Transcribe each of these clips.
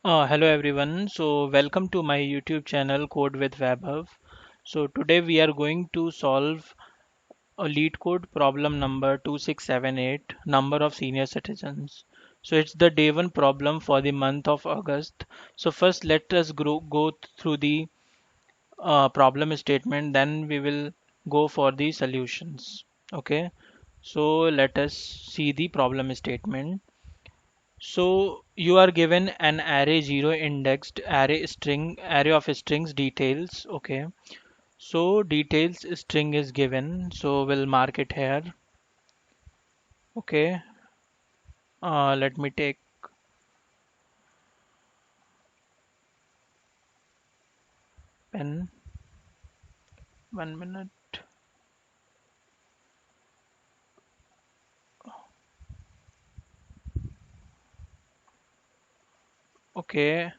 Hello everyone. So welcome to my YouTube channel Code with Vaibhav. So today we are going to solve a LeetCode problem number 2678, number of senior citizens. So it's the day one problem for the month of August. So first let us go through the problem statement, then we will go for the solutions. Okay. So let us see the problem statement. So you are given an array zero indexed array of strings details. Okay. So details string is given. So we'll mark it here. Okay. Let me take pen. 1 minute. Okay.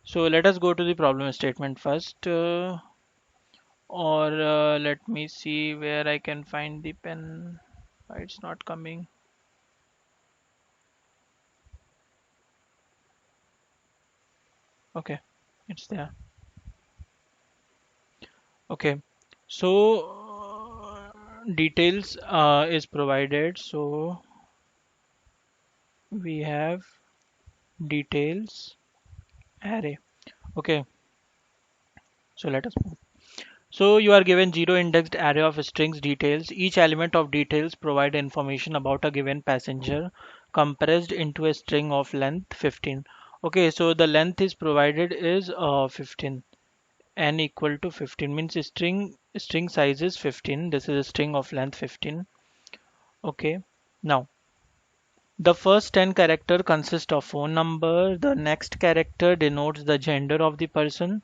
So let us go to the problem statement first. Or let me see where I can find the pen. Why it's not coming. Okay. It's there. Okay. So details is provided. So we have details array. Okay. So let us move. So you are given zero indexed array of strings details. Each element of details provide information about a given passenger compressed into a string of length 15. Okay, so the length is provided is 15. N equal to 15 means string size is 15. This is a string of length 15. Okay. Now the first 10 character consist of phone number. The next character denotes the gender of the person.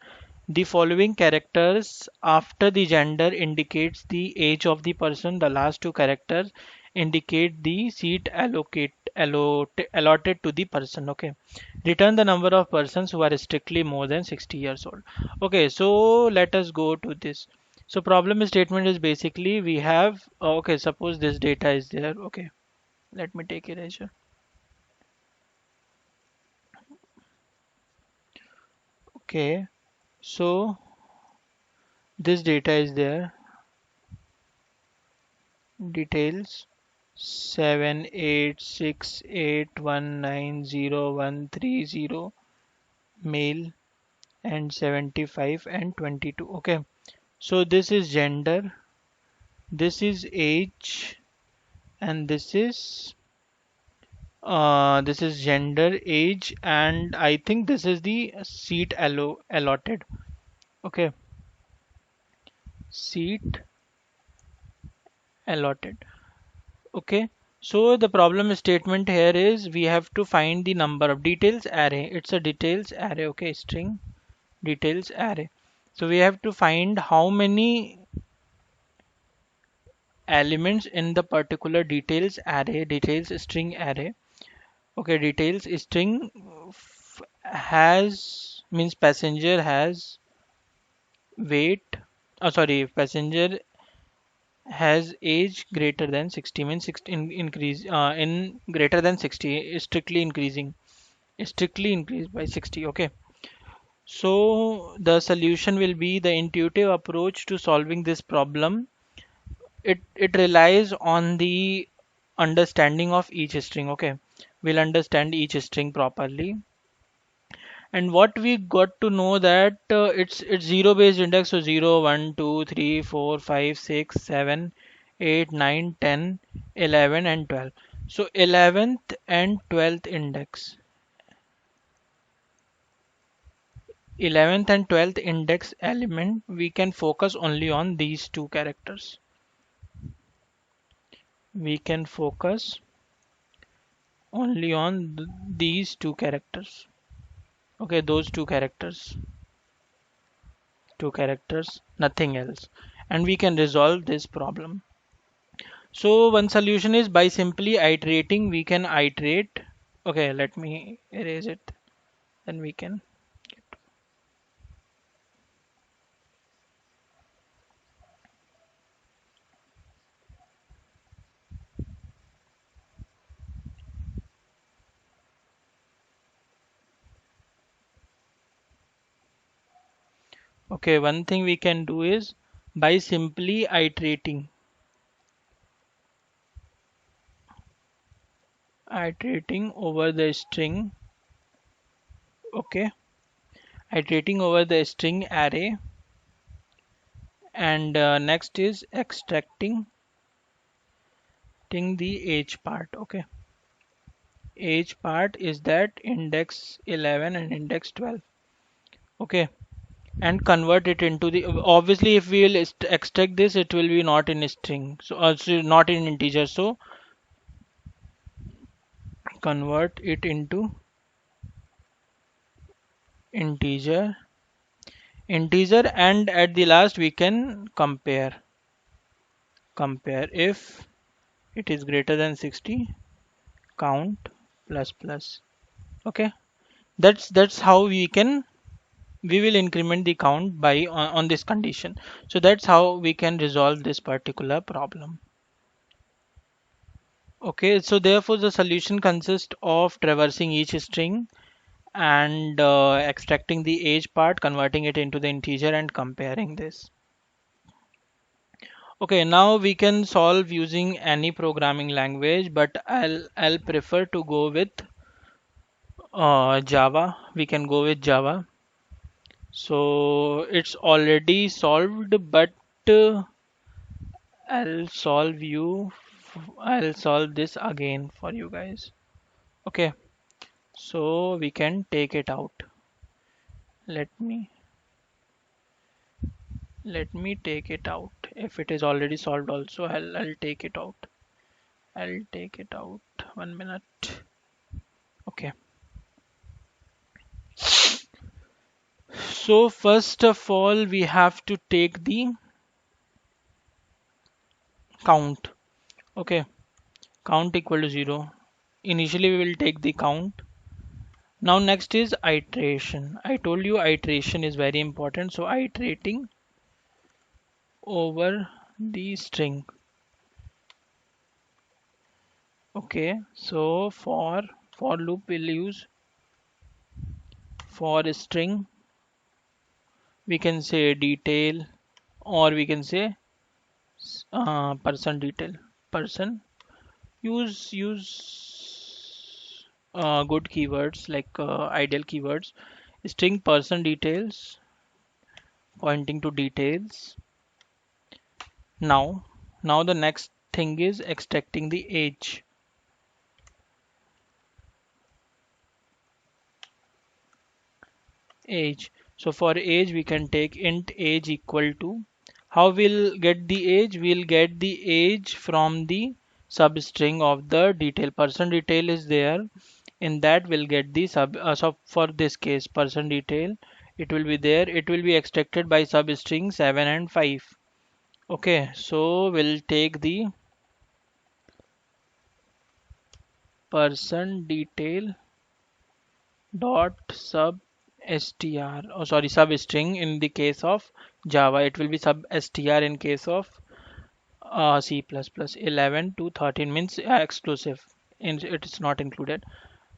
The following characters after the gender indicates the age of the person. The last two characters indicate the seat allotted to the person. Okay. Return the number of persons who are strictly more than 60 years old. Okay, so let us go to this. So problem statement is basically we have okay, suppose this data is there. Okay, let me take erasure. Okay, so this data is there. Details 7868190130 male and 75 and 22. Okay, so this is gender, this is age, and this is gender, age, and I think this is the seat allotted. Okay, seat allotted. Okay, so the problem statement here is we have to find the number of details array. It's a details array. Okay, string details array. So we have to find how many elements in the particular details array, details string array. Okay, details string has means passenger has weight. Oh, sorry, passenger has age greater than 60 means 60 increase in greater than 60 is strictly increased by 60. Okay, so the solution will be the intuitive approach to solving this problem. It relies on the understanding of each string. Okay, we'll understand each string properly. And what we got to know that it's zero based index, so 0 1 2 3 4 5 6 7 8 9 10 11 and 12. So 11th and 12th index, 11th and 12th index element, we can focus only on these two characters. We can focus only on these two characters. Okay, those two characters, nothing else. And we can resolve this problem. So one solution is by simply iterating, we can iterate. Okay, let me erase it. Then we can. Okay, one thing we can do is by simply iterating over the string. Okay, iterating over the string array, and next is extracting the age part. Okay, age part is that index 11 and index 12. Okay, and convert it into the, obviously if we will extract this, it will be not in a string, so also not in integer, so convert it into integer. And at the last we can compare if it is greater than 60, count plus plus. Okay, that's how we will increment the count by on this condition. So that's how we can resolve this particular problem. Okay, so therefore the solution consists of traversing each string and extracting the age part, converting it into the integer and comparing this. Okay, now we can solve using any programming language, but I'll prefer to go with Java. We can go with Java. So it's already solved, but uh, I'll solve you. I'll solve this again for you guys. Okay, so we can take it out. Let me let me take it out. If it is already solved, also I'll take it out. I'll take it out. 1 minute. Okay. So first of all, we have to take the count. Okay, count equal to 0. Initially, we will take the count. Now next is iteration. I told you iteration is very important. So iterating over the string. Okay, so for loop we'll use for string. We can say detail, or we can say person detail. Person, use good keywords like ideal keywords. String person details pointing to details. Now the next thing is extracting the age. So for age we can take int age equal to, how we'll get the age? We'll get the age from the substring of the detail. Person detail is there, in that we'll get the so for this case person detail, it will be there, it will be extracted by substring 7 and 5. Okay, so we'll take the person detail dot sub str, oh sorry, substring in the case of Java, it will be sub str in case of C++. 11 to 13 means exclusive, it's not included,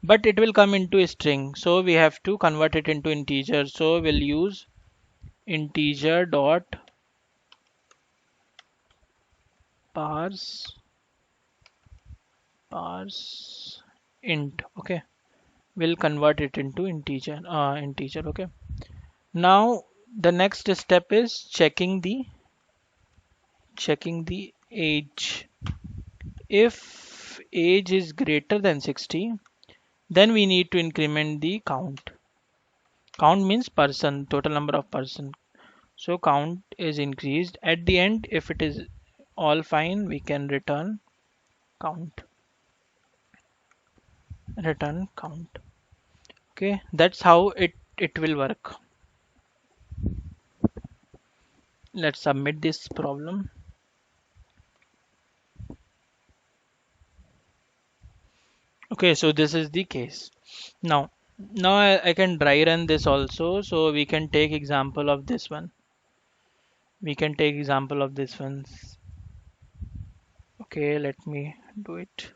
but it will come into a string, so we have to convert it into integer, so we'll use integer dot parse int. Okay, we'll convert it into integer. Okay, now the next step is checking the age. If age is greater than 60, then we need to increment the count means person, total number of person. So count is increased. At the end, if it is all fine, we can count return count. Okay, that's how it will work. Let's submit this problem. Okay, so this is the case. Now I can dry run this also, so we can take example of this one. Okay, let me do it.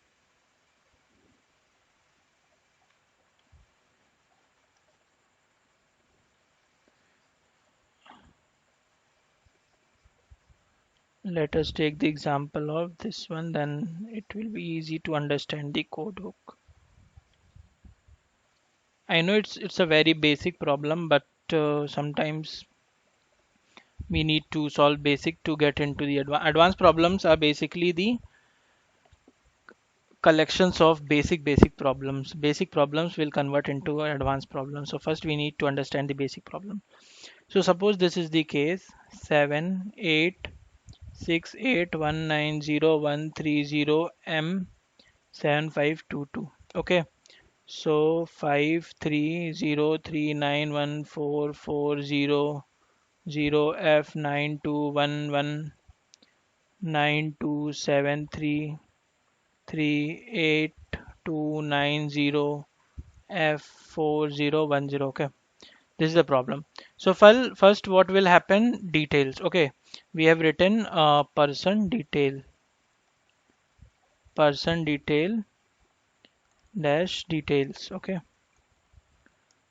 Let us take the example of this one, then it will be easy to understand the code hook. I know it's a very basic problem, but sometimes we need to solve basic to get into the advanced problems are basically the collections of basic problems. Basic problems will convert into advanced problems. So first we need to understand the basic problem. So suppose this is the case 7868190130130 M7522. Okay. So 530391440082990F4010. Okay, this is the problem. So first what will happen, details. Okay, we have written person detail dash details. Okay,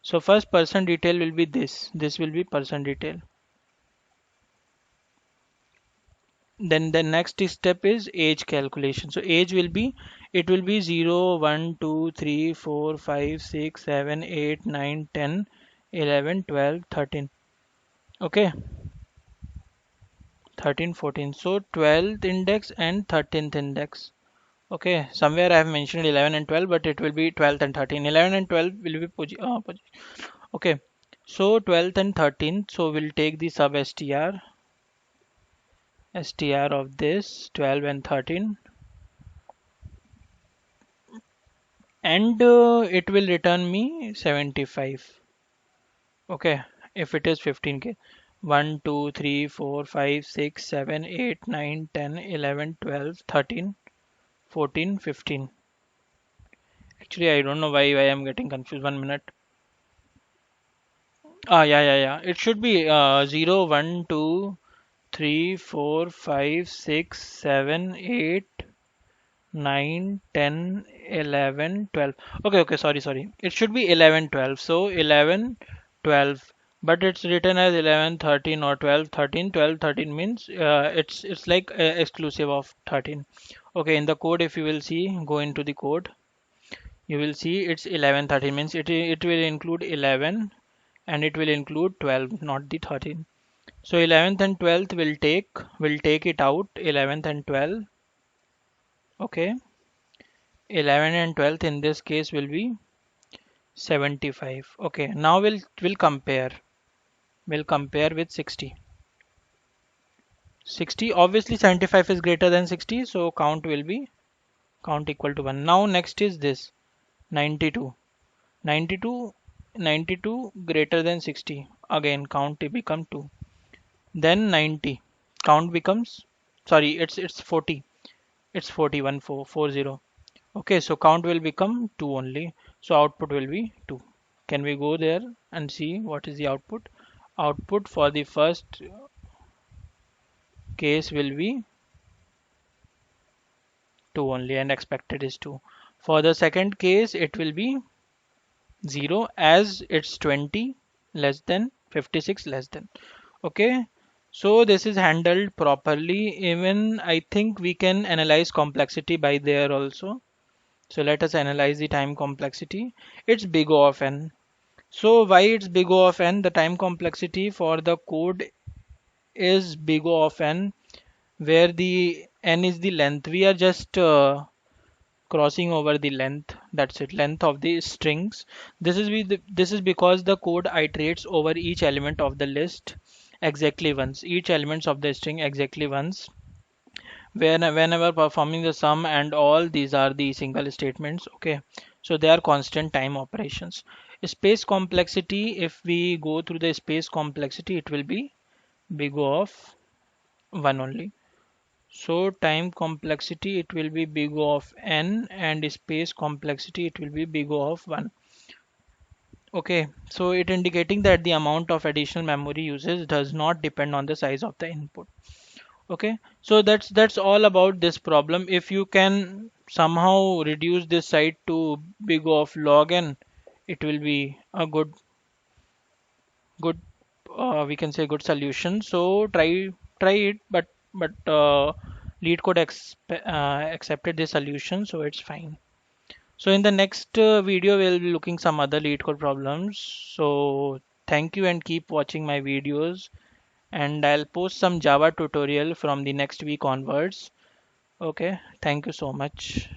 so first person detail will be this will be person detail. Then the next step is age calculation. So age will be, it will be 0 1 2 3 4 5 6 7 8 9 10 11 12 13. Okay, 13 14. So 12th index and 13th index. Okay, somewhere I have mentioned 11 and 12, but it will be 12th and 13. 11 and 12 will be okay. So 12th and 13th, so we'll take the sub str of this 12 and 13, and it will return me 75. Okay, if it is 15k. 1 2 3 4 5 6 7 8 9 10 11 12 13 14 15. Actually, I don't know why I'm getting confused. 1 minute. Yeah. It should be 0 1 2 3 4 5 6 7 8 9 10 11 12. Okay, sorry, it should be 11 12. So 11 12, but it's written as 11 13 or 12 13. 12 13 means it's like exclusive of 13. Okay, in the code, if you will see, go into the code, you will see it's 11 13 means it will include 11 and it will include 12, not the 13. So 11th and 12th will take it out, 11th and 12. Okay, 11 and 12th in this case will be 75. Okay, now we'll compare with 60. 60, obviously 75 is greater than 60, so count equal to 1. Now next is this 92. 92 92 greater than 60, again count it become 2. Then 90, count becomes, sorry, it's 40. It's 40 1 4 40. Okay, so count will become 2 only. So output will be 2. Can we go there and see what is the output? Output for the first case will be 2 only, and expected is 2. For the second case, it will be 0, as it's 20 less than 56 less than. Okay, so this is handled properly. Even I think we can analyze complexity by there also. So let us analyze the time complexity. It's big O of n. So why it's big O of n? The time complexity for the code is big O of n, where the n is the length. We are just crossing over the length. That's it, length of the strings. This is because the code iterates over each element of the list exactly once. Each elements of the string exactly once. Whenever performing the sum and all, these are the single statements. Okay, so they are constant time operations. Space complexity, if we go through the space complexity, it will be big O of 1 only. So time complexity, it will be big O of n, and space complexity, it will be big O of 1. Okay, so it indicating that the amount of additional memory usage does not depend on the size of the input. Okay, so that's all about this problem. If you can somehow reduce this side to big O of log n, it will be a good we can say good solution. So try it, but but LeetCode accepted the solution, so it's fine. So in the next video, we'll be looking some other LeetCode problems. So thank you and keep watching my videos. And I'll post some Java tutorial from the next week onwards. Okay, thank you so much.